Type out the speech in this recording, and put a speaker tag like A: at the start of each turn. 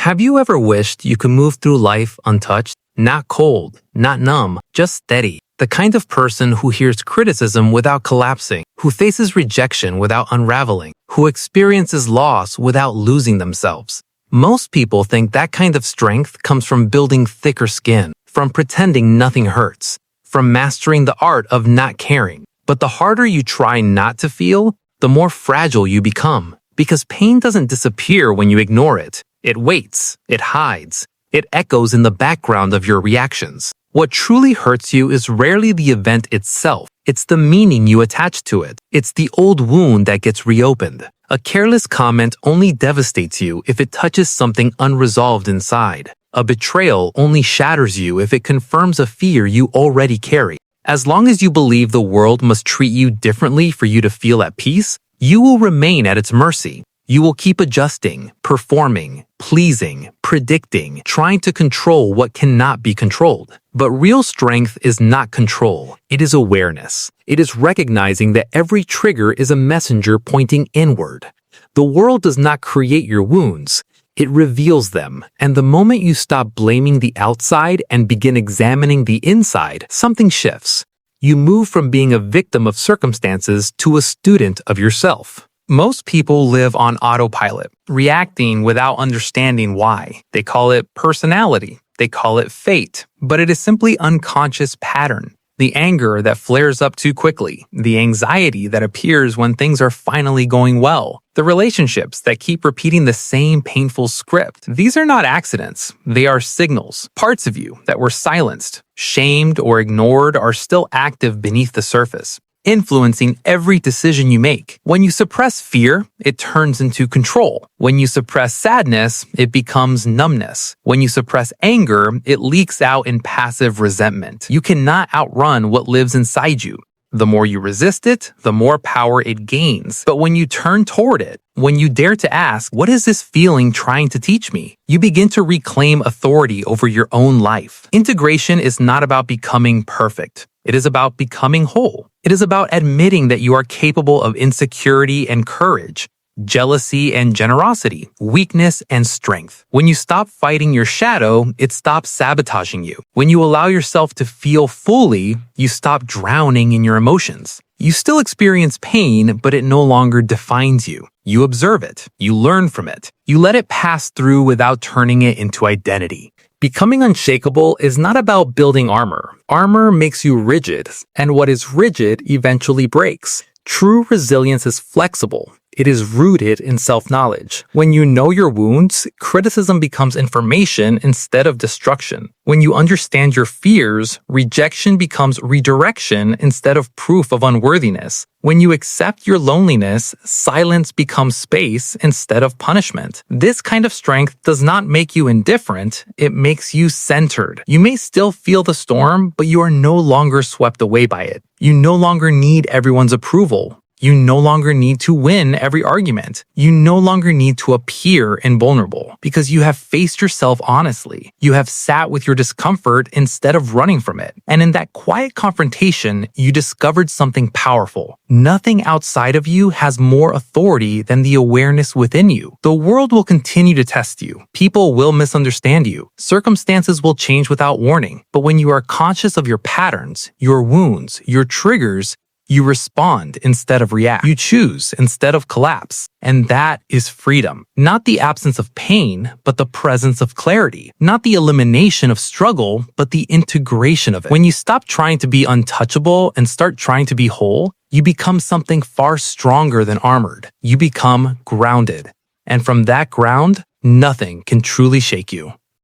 A: Have you ever wished you could move through life untouched? Not cold, not numb, just steady. The kind of person who hears criticism without collapsing, who faces rejection without unraveling, who experiences loss without losing themselves. Most people think that kind of strength comes from building thicker skin, from pretending nothing hurts, from mastering the art of not caring. But the harder you try not to feel, the more fragile you become. Because pain doesn't disappear when you ignore it. It waits, it hides, it echoes in the background of your reactions. What truly hurts you is rarely the event itself. It's the meaning you attach to it. It's the old wound that gets reopened. A careless comment only devastates you if it touches something unresolved inside. A betrayal only shatters you if it confirms a fear you already carry. As long as you believe the world must treat you differently for you to feel at peace, you will remain at its mercy. You will keep adjusting, performing, pleasing, predicting, trying to control what cannot be controlled. But real strength is not control. It is awareness. It is recognizing that every trigger is a messenger pointing inward. The world does not create your wounds. It reveals them. And the moment you stop blaming the outside and begin examining the inside, something shifts. You move from being a victim of circumstances to a student of yourself. Most people live on autopilot, reacting without understanding why. They call it personality. They call it fate. But it is simply unconscious pattern. The anger that flares up too quickly. The anxiety that appears when things are finally going well. The relationships that keep repeating the same painful script. These are not accidents. They are signals. Parts of you that were silenced, shamed, or ignored are still active beneath the surface, influencing every decision you make. When you suppress fear, it turns into control. When you suppress sadness, it becomes numbness. When you suppress anger, it leaks out in passive resentment. You cannot outrun what lives inside you. The more you resist it, the more power it gains. But when you turn toward it, when you dare to ask, what is this feeling trying to teach me? You begin to reclaim authority over your own life. Integration is not about becoming perfect. It is about becoming whole. It is about admitting that you are capable of insecurity and courage, jealousy and generosity, weakness and strength. When you stop fighting your shadow, it stops sabotaging you. When you allow yourself to feel fully, you stop drowning in your emotions. You still experience pain, but it no longer defines you. You observe it. You learn from it. You let it pass through without turning it into identity. Becoming unshakable is not about building armor. Armor makes you rigid, and what is rigid eventually breaks. True resilience is flexible. It is rooted in self-knowledge. When you know your wounds, criticism becomes information instead of destruction. When you understand your fears, rejection becomes redirection instead of proof of unworthiness. When you accept your loneliness, silence becomes space instead of punishment. This kind of strength does not make you indifferent, it makes you centered. You may still feel the storm, but you are no longer swept away by it. You no longer need everyone's approval. You no longer need to win every argument. You no longer need to appear invulnerable because you have faced yourself honestly. You have sat with your discomfort instead of running from it. And in that quiet confrontation, you discovered something powerful. Nothing outside of you has more authority than the awareness within you. The world will continue to test you. People will misunderstand you. Circumstances will change without warning. But when you are conscious of your patterns, your wounds, your triggers, you respond instead of react. You choose instead of collapse. And that is freedom. Not the absence of pain, but the presence of clarity. Not the elimination of struggle, but the integration of it. When you stop trying to be untouchable and start trying to be whole, you become something far stronger than armored. You become grounded. And from that ground, nothing can truly shake you.